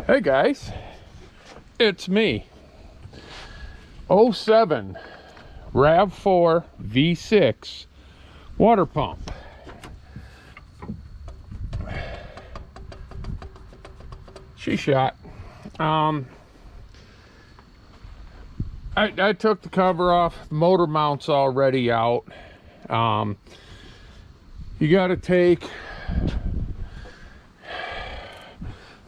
Hey guys, it's me. '07 rav4 V6 water pump. She shot. I took the cover off. The motor mount's already out. You got to take.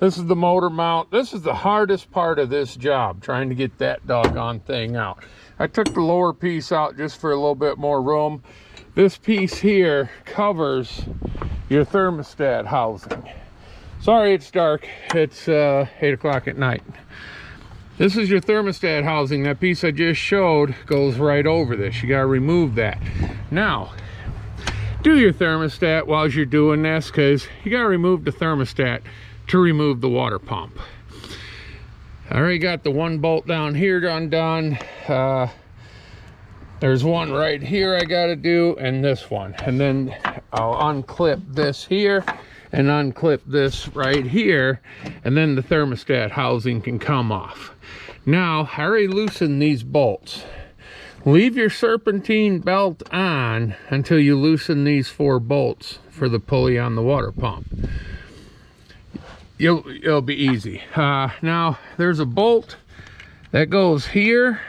This is the motor mount. This is the hardest part of this job, trying to get that doggone thing out. I took the lower piece out just for a little bit more room. This piece here covers your thermostat housing. Sorry it's dark. It's 8 o'clock at night. This is your thermostat housing. That piece I just showed goes right over this. You got to remove that. Now, do your thermostat while you're doing this, because you got to remove the thermostat to remove the water pump. I already got the one bolt down here undone. There's one right here I got to do, and this one. And then I'll unclip this here and unclip this right here, and then the thermostat housing can come off. Now, I already loosened these bolts. Leave your serpentine belt on until you loosen these 4 bolts for the pulley on the water pump. It'll be easy. Now, there's a bolt that goes here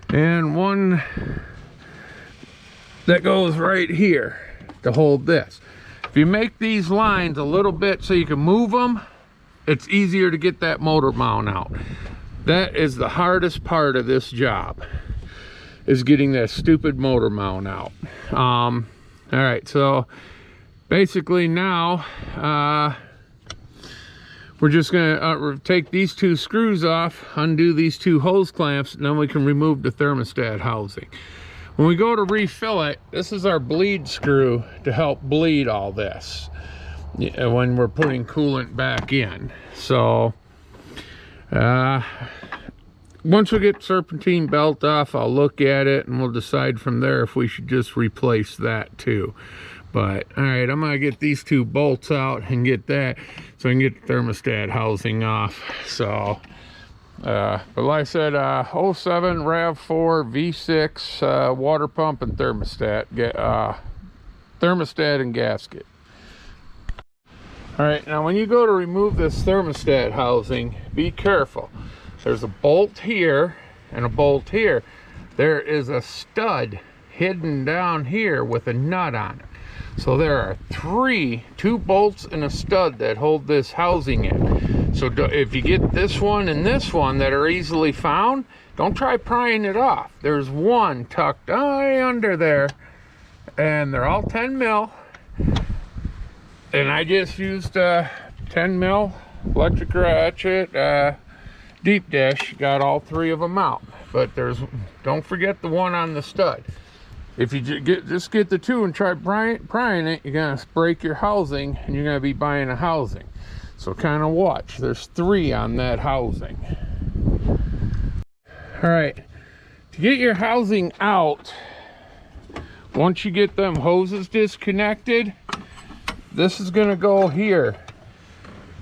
and one that goes right here to hold this. If you make these lines a little bit so you can move them, it's easier to get that motor mount out. That is the hardest part of this job, is getting that stupid motor mount out. All right, so basically now we're just gonna take these 2 screws off, undo these 2 hose clamps, and then we can remove the thermostat housing. When we go to refill it, this is our bleed screw to help bleed all this when we're putting coolant back in. So once we get serpentine belt off, I'll look at it and we'll decide from there if we should just replace that too. But all right, I'm gonna get these 2 bolts out and get that so I can get the thermostat housing off. So but like I said, 07 rav4 V6 water pump and thermostat, thermostat and gasket. All right, now when you go to remove this thermostat housing, be careful. There's a bolt here and a bolt here. There is a stud hidden down here with a nut on it. So there are 2 bolts and a stud that hold this housing in. So if you get this one and this one that are easily found, don't try prying it off. There's one tucked under there, and they're all 10 mil. And I just used 10 mil electric ratchet deep dish, got all 3 of them out. But don't forget the one on the stud. If you just get the 2 and try prying it, you're gonna break your housing and you're gonna be buying a housing. So kind of watch. There's 3 on that housing. All right, to get your housing out, once you get them hoses disconnected, this is gonna go here.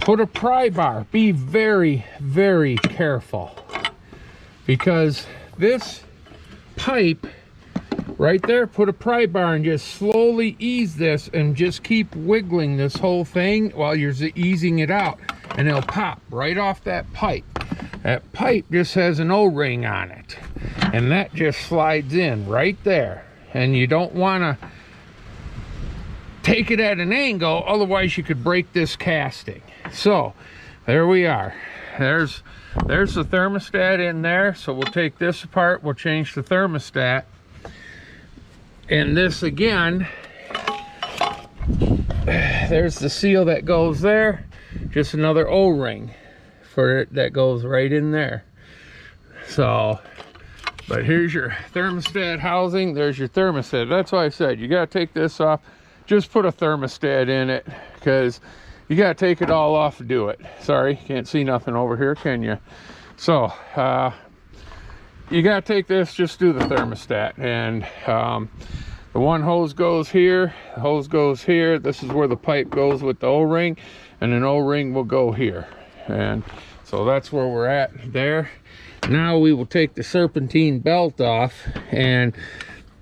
Put a pry bar. Be very, very careful, because this pipe right there, put a pry bar and just slowly ease this and just keep wiggling this whole thing while you're easing it out, and it'll pop right off that pipe. That pipe just has an O-ring on it, and that just slides in right there, and you don't want to take it at an angle, otherwise you could break this casting. So there we are. There's the thermostat in there. So we'll take this apart, we'll change the thermostat. And this again, there's the seal that goes there, just another O-ring for it that goes right in there. So, but here's your thermostat housing, there's your thermostat. That's why I said you got to take this off, just put a thermostat in it, because you got to take it all off to do it. Sorry, can't see nothing over here, can you? So you got to take this, just do the thermostat. And the one hose goes here, the hose goes here. This is where the pipe goes with the O-ring, and an O-ring will go here. And so that's where we're at there. Now we will take the serpentine belt off, and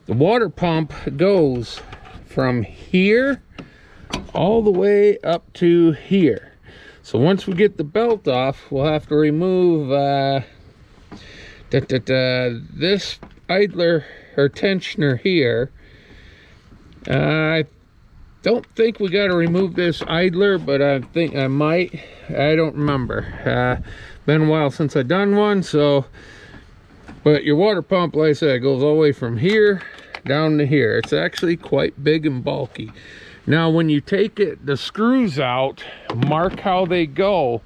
the water pump goes from here all the way up to here. So once we get the belt off, we'll have to remove this idler or tensioner here. I don't think we got to remove this idler, but I think I might. I don't remember. Been a while since I done one. So, but your water pump, like I said, goes all the way from here down to here. It's actually quite big and bulky. Now when you take it, the screws out, mark how they go,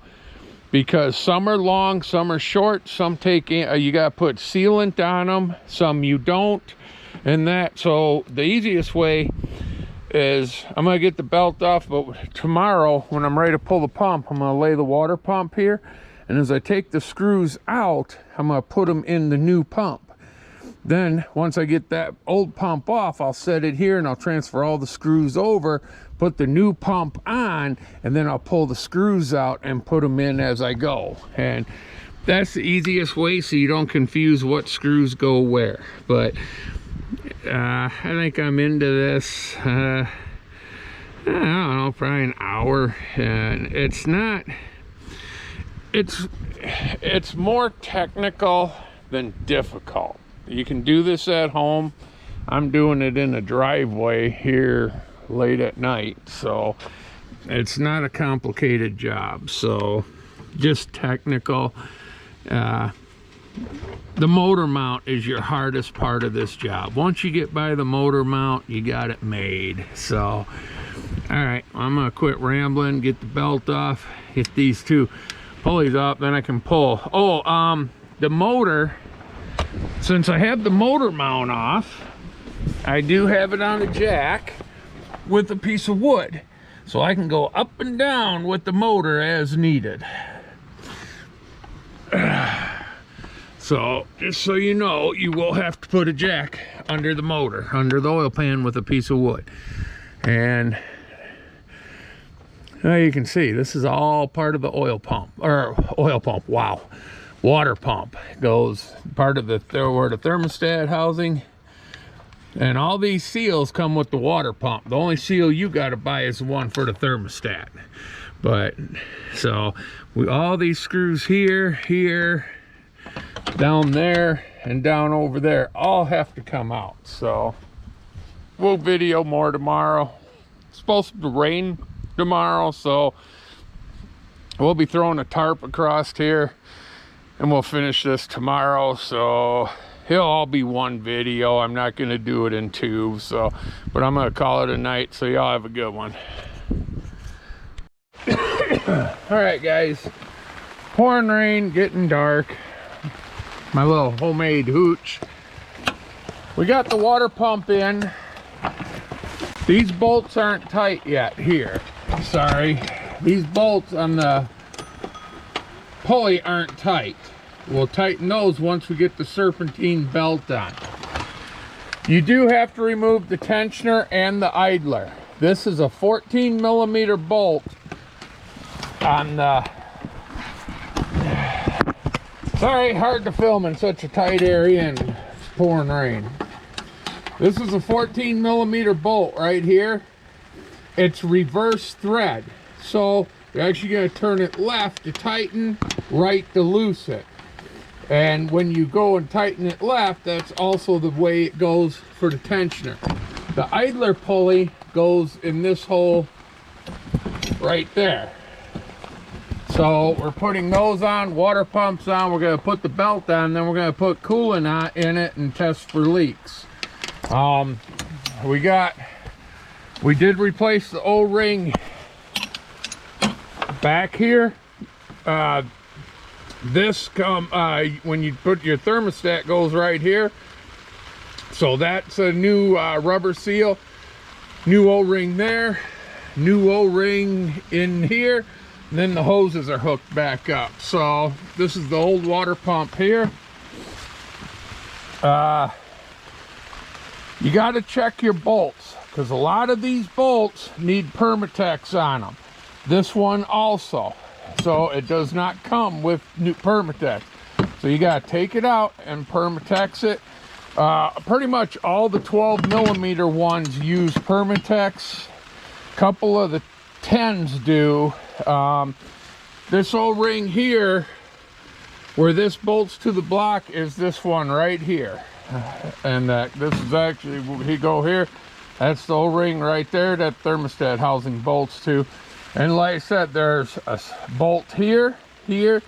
because some are long, some are short, some take in, you got to put sealant on them, some you don't, and that. So the easiest way is, I'm going to get the belt off, but tomorrow when I'm ready to pull the pump, I'm going to lay the water pump here, and as I take the screws out, I'm going to put them in the new pump. Then once I get that old pump off, I'll set it here and I'll transfer all the screws over, put the new pump on, and then I'll pull the screws out and put them in as I go. And that's the easiest way, so you don't confuse what screws go where. But I think I'm into this, I don't know, probably an hour. And it's not, it's more technical than difficult. You can do this at home. I'm doing it in a driveway here late at night, so it's not a complicated job. So just technical. The motor mount is your hardest part of this job. Once you get by the motor mount, you got it made. So all right, I'm gonna quit rambling, get the belt off, get these two pulleys off, then I can pull. The motor, since I have the motor mount off, I do have it on a jack with a piece of wood, so I can go up and down with the motor as needed. So just so you know, you will have to put a jack under the motor, under the oil pan with a piece of wood. And now you can see this is all part of the oil pump, or oil pump, wow, water pump. Goes part of the where the thermostat housing, and all these seals come with the water pump. The only seal you got to buy is the one for the thermostat. But so we, all these screws here, down there, and down over there, all have to come out. So we'll video more tomorrow. It's supposed to rain tomorrow, so we'll be throwing a tarp across here, and we'll finish this tomorrow. So it'll all be one video. I'm not going to do it in two, so, but I'm going to call it a night. So y'all have a good one. All right, guys, pouring rain, getting dark. My little homemade hooch. We got the water pump in. These bolts aren't tight yet here. Sorry, these bolts on the pulley aren't tight. We'll tighten those once we get the serpentine belt on. You do have to remove the tensioner and the idler. This is a 14mm bolt on the, sorry, hard to film in such a tight area and it's pouring rain. This is a 14mm bolt right here. It's reverse thread, so you're actually going to turn it left to tighten, right to loose it. And when you go and tighten it left, that's also the way it goes for the tensioner. The idler pulley goes in this hole right there. So we're putting those on, water pumps on, we're going to put the belt on, then we're going to put coolant on in it and test for leaks. We did replace the O-ring back here. This when you put your thermostat goes right here. So that's a new rubber seal, new O-ring there, new O-ring in here, and then the hoses are hooked back up. So this is the old water pump here. You got to check your bolts, because a lot of these bolts need Permatex on them. This one also. so it does not come with new Permatex. So you got to take it out and Permatex it. Pretty much all the 12mm ones use Permatex. A couple of the 10s do. This O-ring here, where this bolts to the block, is this one right here. And this is actually, you go here, that's the O-ring right there that thermostat housing bolts to. And like I said, there's a bolt here, here,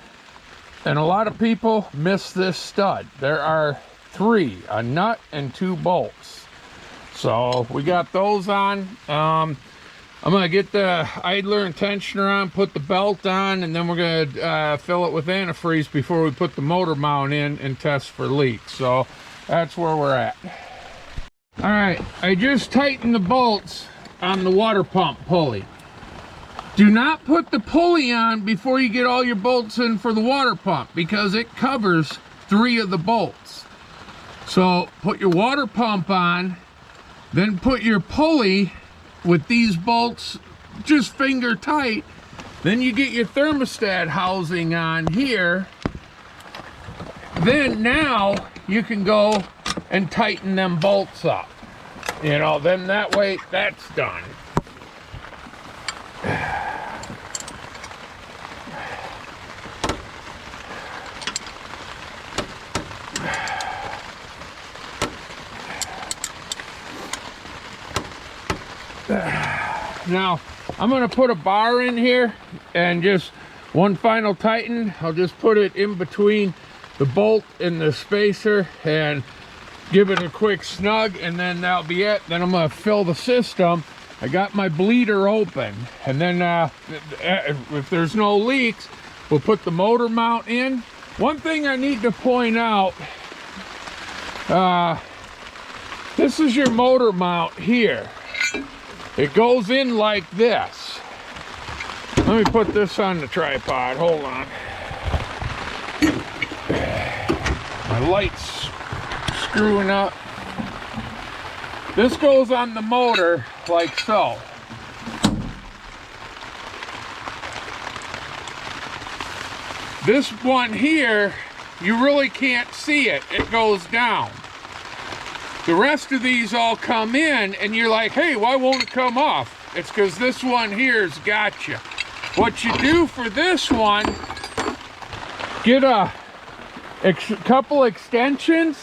and a lot of people miss this stud. There are 3, a nut and 2 bolts. So we got those on. I'm gonna get the idler and tensioner on, put the belt on, and then we're gonna fill it with antifreeze before we put the motor mount in and test for leaks. So that's where we're at. All right, I just tightened the bolts on the water pump pulley. Do not put the pulley on before you get all your bolts in for the water pump, because it covers 3 of the bolts. So put your water pump on, then put your pulley with these bolts just finger tight. Then you get your thermostat housing on here. Then now you can go and tighten them bolts up. You know, then that way that's done. Now I'm going to put a bar in here and just one final tighten. I'll just put it in between the bolt and the spacer and give it a quick snug, and then that'll be it. Then I'm going to fill the system. I got my bleeder open, and then if there's no leaks, we'll put the motor mount in. One thing I need to point out, this is your motor mount here. It goes in like this. Let me put this on the tripod. Hold on. My light's screwing up. This goes on the motor like so. This one here, you really can't see it. It goes down. The rest of these all come in, and you're like, hey, why won't it come off? It's because this one here's got you. What you do for this one, get a couple extensions,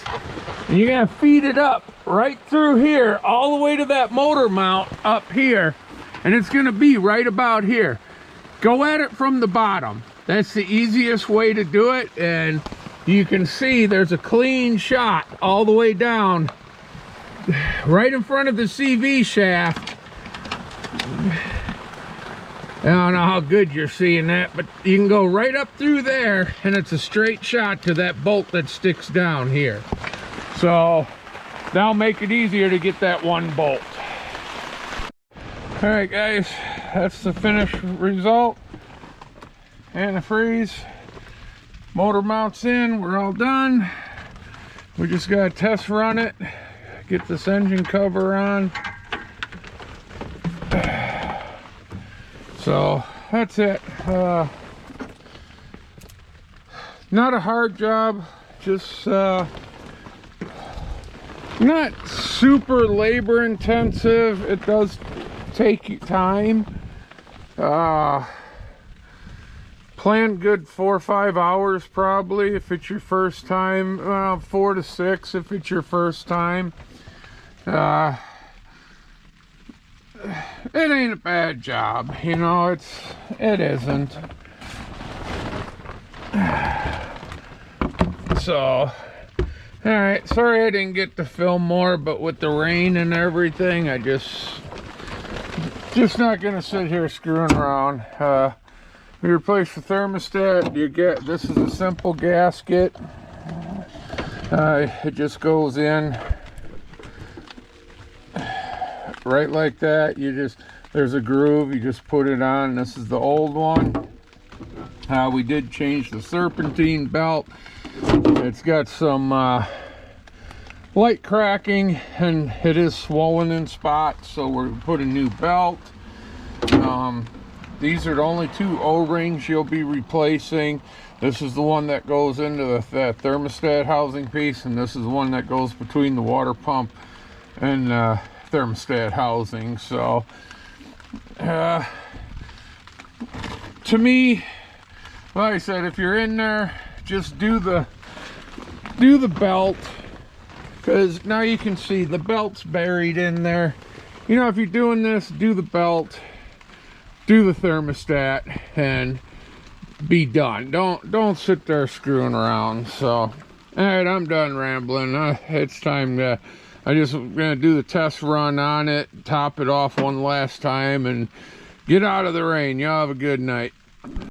and you're gonna feed it up right through here, all the way to that motor mount up here, and it's gonna be right about here. Go at it from the bottom. That's the easiest way to do it, and you can see there's a clean shot all the way down right in front of the CV shaft. I don't know how good you're seeing that, but you can go right up through there, and it's a straight shot to that bolt that sticks down here. So that'll make it easier to get that one bolt. All right, guys, that's the finished result. Antifreeze, motor mounts in, we're all done. We just gotta test run it, get this engine cover on. So that's it. Not a hard job, just not super labor intensive. It does take time. Plan good 4 or 5 hours probably if it's your first time. 4 to 6 if it's your first time. It ain't a bad job, you know. It isn't. So, all right. Sorry I didn't get to film more, but with the rain and everything, I just not gonna sit here screwing around. We replace the thermostat. You get, this is a simple gasket. It just goes in right like that. There's a groove, you just put it on. This is the old one. We did change the serpentine belt. It's got some light cracking, and it is swollen in spots, so we're put a new belt. These are the only 2 O-rings you'll be replacing. This is the one that goes into the thermostat housing piece, and this is the one that goes between the water pump and thermostat housing. So to me, like I said, if you're in there, just do the belt, because now you can see the belt's buried in there. You know, if you're doing this, do the belt, do the thermostat, and be done. Don't sit there screwing around. So all right, I'm done rambling. It's time to, I'm gonna do the test run on it, top it off one last time, and get out of the rain. Y'all have a good night.